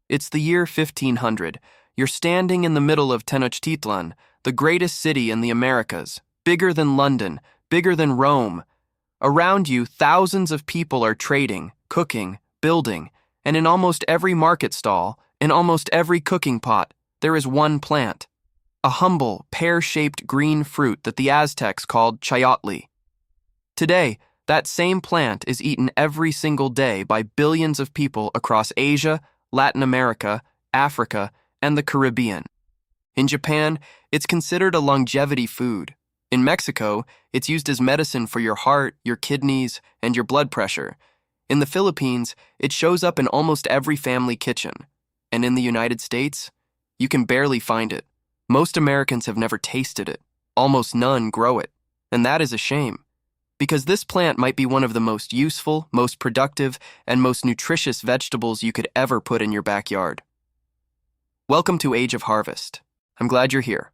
It's the year 1500. You're standing in the middle of Tenochtitlan, the greatest city in the Americas, bigger than London, bigger than Rome. Around you, thousands of people are trading, cooking, building, and in almost every market stall, in almost every cooking pot, there is one plant. A humble, pear-shaped green fruit that the Aztecs called chayote. Today, that same plant is eaten every single day by billions of people across Asia, Latin America, Africa, and the Caribbean. In Japan, it's considered a longevity food. In Mexico, it's used as medicine for your heart, your kidneys, and your blood pressure. In the Philippines, it shows up in almost every family kitchen. And in the United States, you can barely find it. Most Americans have never tasted it. Almost none grow it. And that is a shame. Because this plant might be one of the most useful, most productive, and most nutritious vegetables you could ever put in your backyard. Welcome to Age of Harvest. I'm glad you're here.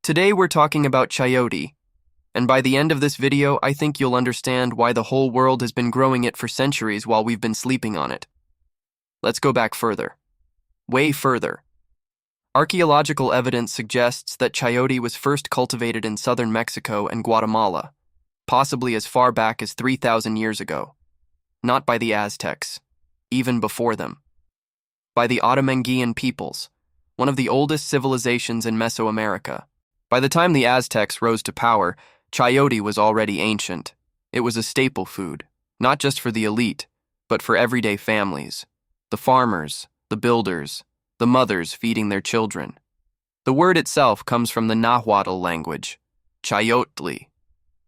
Today we're talking about chayote, and by the end of this video, I think you'll understand why the whole world has been growing it for centuries while we've been sleeping on it. Let's go back further. Way further. Archaeological evidence suggests that chayote was first cultivated in southern Mexico and Guatemala, possibly as far back as 3,000 years ago. Not by the Aztecs, even before them. By the Otomanguean peoples, one of the oldest civilizations in Mesoamerica. By the time the Aztecs rose to power, chayote was already ancient. It was a staple food, not just for the elite, but for everyday families. The farmers, the builders, the mothers feeding their children. The word itself comes from the Nahuatl language, chayotle.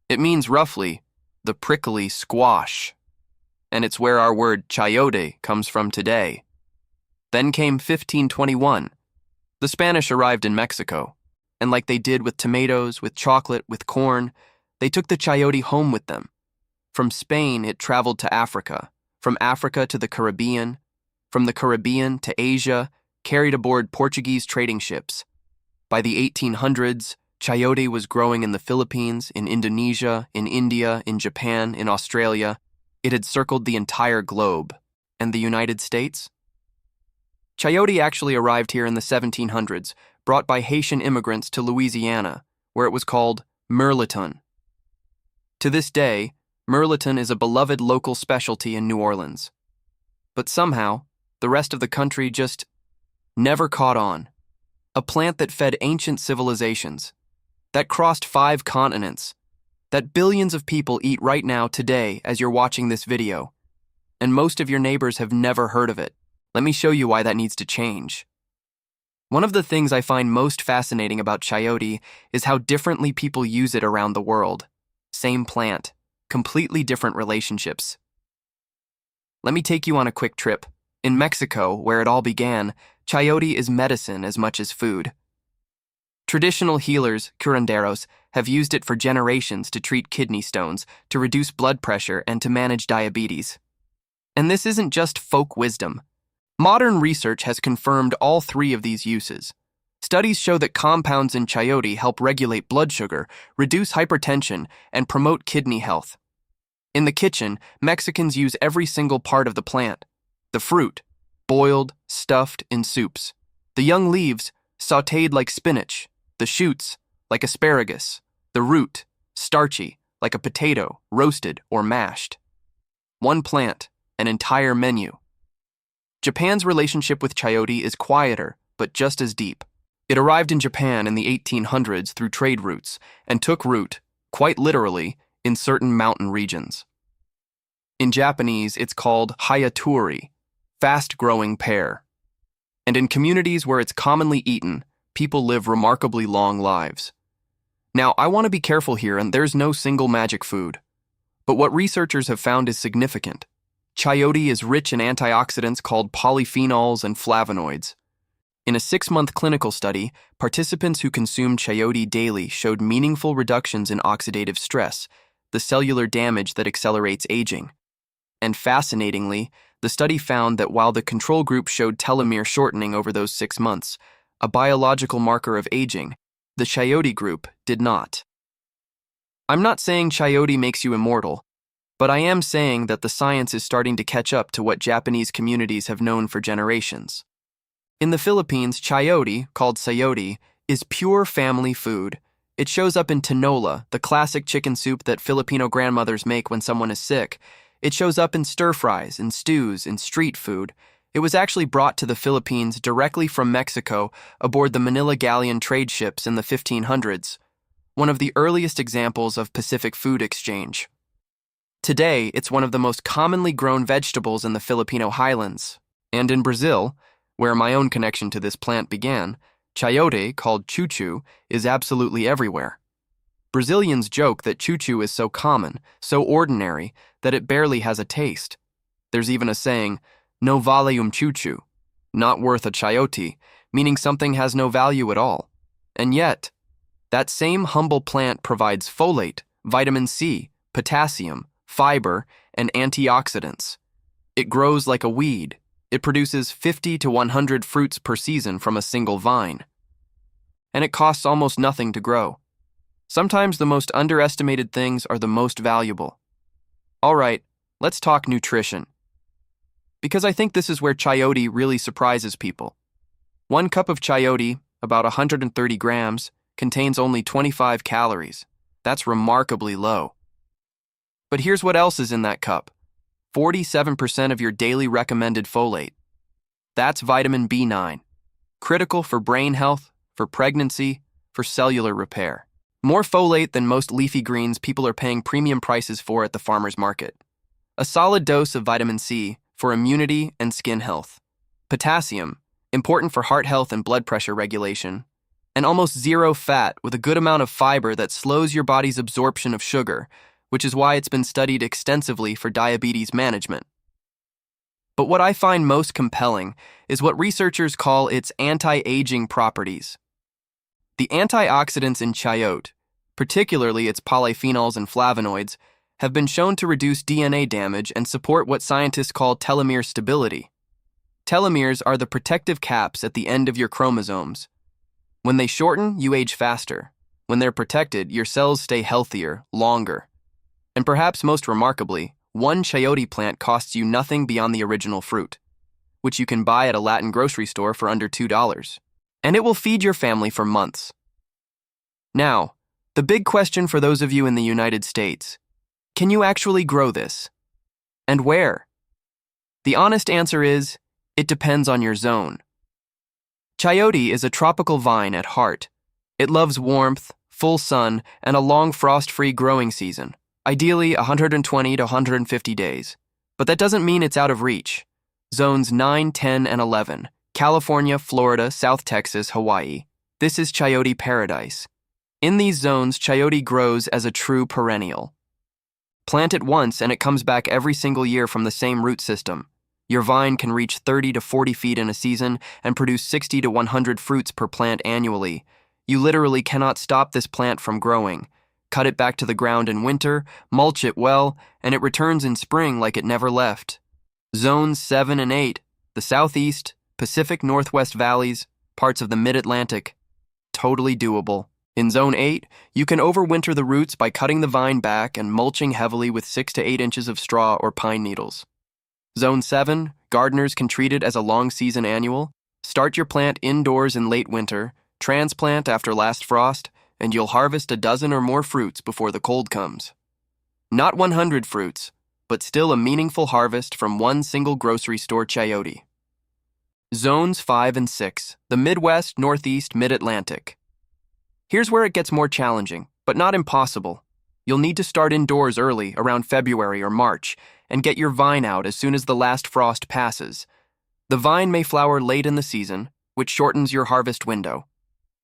It means roughly, the prickly squash. And it's where our word chayote comes from today. Then came 1521. The Spanish arrived in Mexico, and like they did with tomatoes, with chocolate, with corn, they took the chayote home with them. From Spain, it traveled to Africa, from Africa to the Caribbean, from the Caribbean to Asia, carried aboard Portuguese trading ships. By the 1800s, chayote was growing in the Philippines, in Indonesia, in India, in Japan, in Australia. It had circled the entire globe. And the United States? Chayote actually arrived here in the 1700s, brought by Haitian immigrants to Louisiana, where it was called mirliton. To this day, mirliton is a beloved local specialty in New Orleans. But somehow, the rest of the country just never caught on. A plant that fed ancient civilizations, that crossed 5 continents, that billions of people eat right now today as you're watching this video, and most of your neighbors have never heard of it. Let me show you why that needs to change. One of the things I find most fascinating about chayote is how differently people use it around the world. Same plant, completely different relationships. Let me take you on a quick trip. In Mexico, where it all began, chayote is medicine as much as food. Traditional healers, curanderos, have used it for generations to treat kidney stones, to reduce blood pressure, and to manage diabetes. And this isn't just folk wisdom. Modern research has confirmed all 3 of these uses. Studies show that compounds in chayote help regulate blood sugar, reduce hypertension, and promote kidney health. In the kitchen, Mexicans use every single part of the plant. The fruit, boiled, stuffed in soups. The young leaves, sautéed like spinach. The shoots, like asparagus. The root, starchy, like a potato, roasted or mashed. One plant, an entire menu. Japan's relationship with chayote is quieter, but just as deep. It arrived in Japan in the 1800s through trade routes and took root, quite literally, in certain mountain regions. In Japanese, it's called hayatori, fast-growing pear. And in communities where it's commonly eaten, people live remarkably long lives. Now, I want to be careful here, and there's no single magic food. But what researchers have found is significant. Chayote is rich in antioxidants called polyphenols and flavonoids. In a 6-month clinical study, participants who consumed chayote daily showed meaningful reductions in oxidative stress, the cellular damage that accelerates aging. And fascinatingly, the study found that while the control group showed telomere shortening over those 6 months, a biological marker of aging, the chayote group did not. I'm not saying chayote makes you immortal, but I am saying that the science is starting to catch up to what Japanese communities have known for generations. In the Philippines, chayote, called sayote, is pure family food. It shows up in tinola, the classic chicken soup that Filipino grandmothers make when someone is sick. It shows up in stir-fries, in stews, in street food. It was actually brought to the Philippines directly from Mexico aboard the Manila galleon trade ships in the 1500s, one of the earliest examples of Pacific food exchange. Today, it's one of the most commonly grown vegetables in the Filipino highlands. And in Brazil, where my own connection to this plant began, chayote, called chuchu, is absolutely everywhere. Brazilians joke that chuchu is so common, so ordinary, that it barely has a taste. There's even a saying, no vale chuchu, not worth a chayote, meaning something has no value at all. And yet, that same humble plant provides folate, vitamin C, potassium, fiber, and antioxidants. It grows like a weed. It produces 50 to 100 fruits per season from a single vine. And it costs almost nothing to grow. Sometimes the most underestimated things are the most valuable. All right, let's talk nutrition. Because I think this is where chayote really surprises people. 1 cup of chayote, about 130 grams, contains only 25 calories. That's remarkably low. But here's what else is in that cup. 47% of your daily recommended folate. That's vitamin B9, critical for brain health, for pregnancy, for cellular repair. More folate than most leafy greens people are paying premium prices for at the farmer's market. A solid dose of vitamin C for immunity and skin health. Potassium, important for heart health and blood pressure regulation. And almost zero fat with a good amount of fiber that slows your body's absorption of sugar, which is why it's been studied extensively for diabetes management. But what I find most compelling is what researchers call its anti-aging properties. The antioxidants in chayote, particularly its polyphenols and flavonoids, have been shown to reduce DNA damage and support what scientists call telomere stability. Telomeres are the protective caps at the end of your chromosomes. When they shorten, you age faster. When they're protected, your cells stay healthier, longer. And perhaps most remarkably, 1 chayote plant costs you nothing beyond the original fruit, which you can buy at a Latin grocery store for under $2. And it will feed your family for months. Now, the big question for those of you in the United States, can you actually grow this? And where? The honest answer is, it depends on your zone. Chayote is a tropical vine at heart. It loves warmth, full sun, and a long frost-free growing season. Ideally 120 to 150 days. But that doesn't mean it's out of reach. Zones 9, 10, and 11, California, Florida, South Texas, Hawaii. This is chayote paradise. In these zones, chayote grows as a true perennial. Plant it once and it comes back every single year from the same root system. Your vine can reach 30 to 40 feet in a season and produce 60 to 100 fruits per plant annually. You literally cannot stop this plant from growing. Cut it back to the ground in winter, mulch it well, and it returns in spring like it never left. Zones 7 and 8, the Southeast, Pacific Northwest valleys, parts of the Mid-Atlantic. Totally doable. In Zone 8, you can overwinter the roots by cutting the vine back and mulching heavily with 6 to 8 inches of straw or pine needles. Zone 7, gardeners can treat it as a long season annual. Start your plant indoors in late winter, transplant after last frost, and you'll harvest a dozen or more fruits before the cold comes. Not 100 fruits, but still a meaningful harvest from 1 single grocery store chayote. Zones 5 and 6, the Midwest, Northeast, Mid-Atlantic. Here's where it gets more challenging, but not impossible. You'll need to start indoors early, around February or March, and get your vine out as soon as the last frost passes. The vine may flower late in the season, which shortens your harvest window.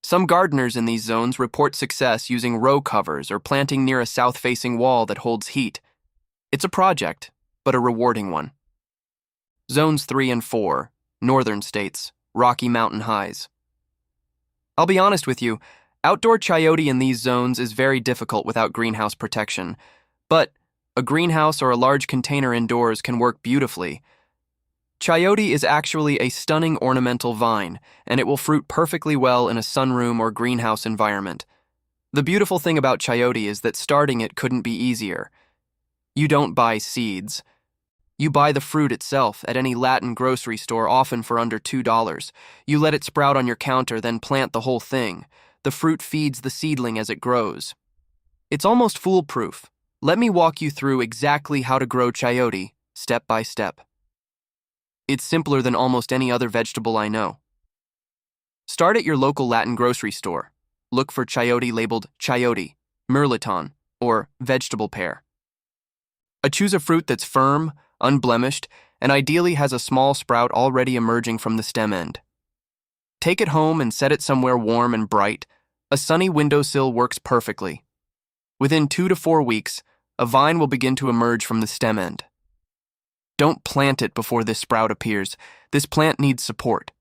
Some gardeners in these zones report success using row covers or planting near a south-facing wall that holds heat. It's a project, but a rewarding one. Zones 3 and 4, northern states, Rocky Mountain highs. I'll be honest with you, outdoor chayote in these zones is very difficult without greenhouse protection, but a greenhouse or a large container indoors can work beautifully. Chayote is actually a stunning ornamental vine, and it will fruit perfectly well in a sunroom or greenhouse environment. The beautiful thing about chayote is that starting it couldn't be easier. You don't buy seeds. You buy the fruit itself at any Latin grocery store, often for under $2. You let it sprout on your counter, then plant the whole thing. The fruit feeds the seedling as it grows. It's almost foolproof. Let me walk you through exactly how to grow chayote, step by step. It's simpler than almost any other vegetable I know. Start at your local Latin grocery store. Look for chayote labeled chayote, mirliton, or vegetable pear. Choose a fruit that's firm, unblemished, and ideally has a small sprout already emerging from the stem end. Take it home and set it somewhere warm and bright. A sunny windowsill works perfectly. Within 2 to 4 weeks, a vine will begin to emerge from the stem end. Don't plant it before this sprout appears. This plant needs support.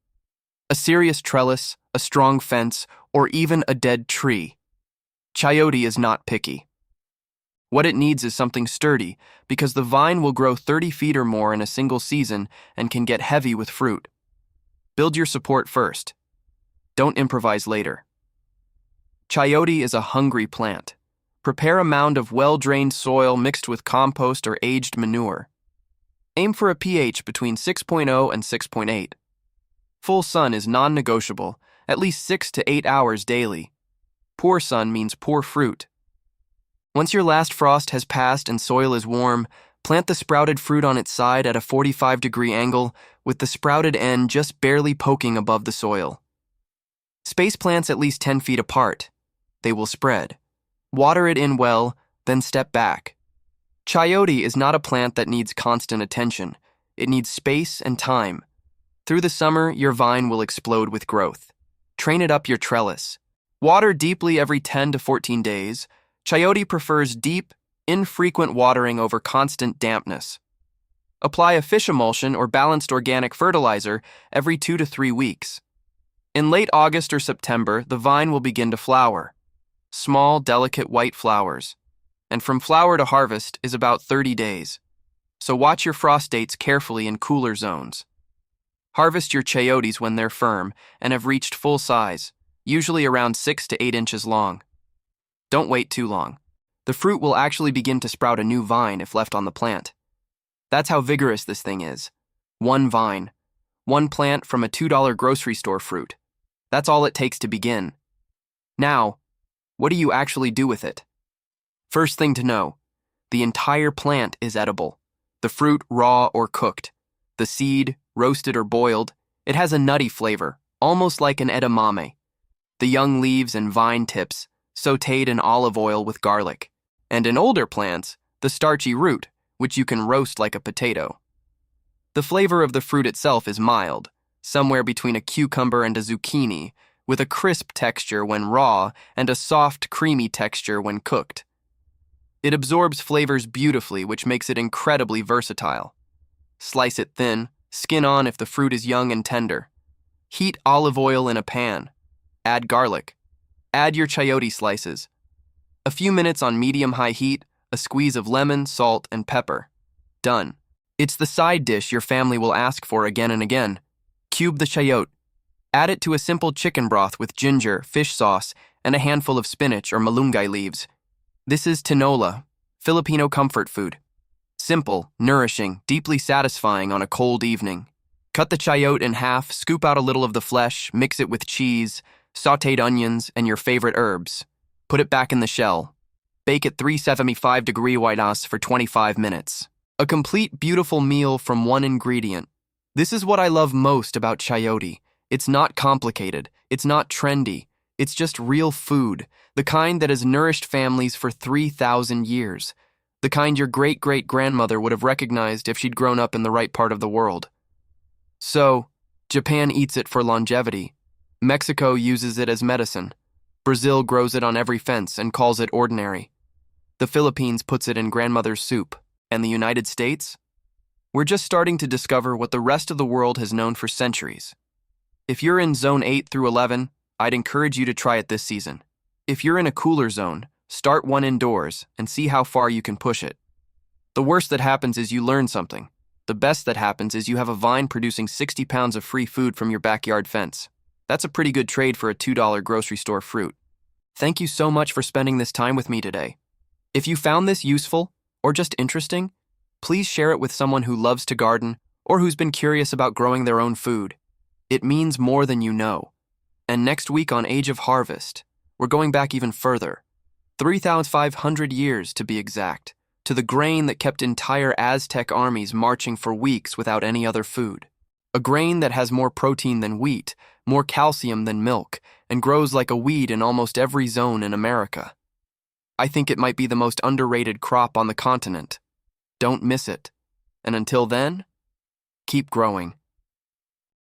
A serious trellis, a strong fence, or even a dead tree. Chayote is not picky. What it needs is something sturdy, because the vine will grow 30 feet or more in a single season and can get heavy with fruit. Build your support first. Don't improvise later. Chayote is a hungry plant. Prepare a mound of well-drained soil mixed with compost or aged manure. Aim for a pH between 6.0 and 6.8. Full sun is non-negotiable, at least 6 to 8 hours daily. Poor sun means poor fruit. Once your last frost has passed and soil is warm, plant the sprouted fruit on its side at a 45-degree angle, with the sprouted end just barely poking above the soil. Space plants at least 10 feet apart. They will spread. Water it in well, then step back. Chayote is not a plant that needs constant attention. It needs space and time. Through the summer, your vine will explode with growth. Train it up your trellis. Water deeply every 10 to 14 days. Chayote prefers deep, infrequent watering over constant dampness. Apply a fish emulsion or balanced organic fertilizer every 2 to 3 weeks. In late August or September, the vine will begin to flower. Small, delicate white flowers. And from flower to harvest is about 30 days. So watch your frost dates carefully in cooler zones. Harvest your chayotes when they're firm and have reached full size, usually around 6 to 8 inches long. Don't wait too long. The fruit will actually begin to sprout a new vine if left on the plant. That's how vigorous this thing is. One vine. One plant from a $2 grocery store fruit. That's all it takes to begin. Now, what do you actually do with it? First thing to know, the entire plant is edible. The fruit raw or cooked. The seed, roasted or boiled. It has a nutty flavor, almost like an edamame. The young leaves and vine tips, sautéed in olive oil with garlic. And in older plants, the starchy root, which you can roast like a potato. The flavor of the fruit itself is mild, somewhere between a cucumber and a zucchini, with a crisp texture when raw and a soft, creamy texture when cooked. It absorbs flavors beautifully, which makes it incredibly versatile. Slice it thin, skin on if the fruit is young and tender. Heat olive oil in a pan. Add garlic. Add your chayote slices. A few minutes on medium-high heat, a squeeze of lemon, salt, and pepper. Done. It's the side dish your family will ask for again and again. Cube the chayote. Add it to a simple chicken broth with ginger, fish sauce, and a handful of spinach or malunggay leaves. This is tinola, Filipino comfort food. Simple, nourishing, deeply satisfying on a cold evening. Cut the chayote in half, scoop out a little of the flesh, mix it with cheese, sautéed onions, and your favorite herbs. Put it back in the shell. Bake at 375-degree White for 25 minutes. A complete, beautiful meal from one ingredient. This is what I love most about chayote. It's not complicated. It's not trendy. It's just real food, the kind that has nourished families for 3,000 years. The kind your great-great-grandmother would have recognized if she'd grown up in the right part of the world. So, Japan eats it for longevity. Mexico uses it as medicine. Brazil grows it on every fence and calls it ordinary. The Philippines puts it in grandmother's soup. And the United States? We're just starting to discover what the rest of the world has known for centuries. If you're in zone 8 through 11, I'd encourage you to try it this season. If you're in a cooler zone, start one indoors and see how far you can push it. The worst that happens is you learn something. The best that happens is you have a vine producing 60 pounds of free food from your backyard fence. That's a pretty good trade for a $2 grocery store fruit. Thank you so much for spending this time with me today. If you found this useful or just interesting, please share it with someone who loves to garden or who's been curious about growing their own food. It means more than you know. And next week on Age of Harvest, we're going back even further, 3,500 years to be exact, to the grain that kept entire Aztec armies marching for weeks without any other food. A grain that has more protein than wheat, more calcium than milk, and grows like a weed in almost every zone in America. I think it might be the most underrated crop on the continent. Don't miss it. And until then, keep growing.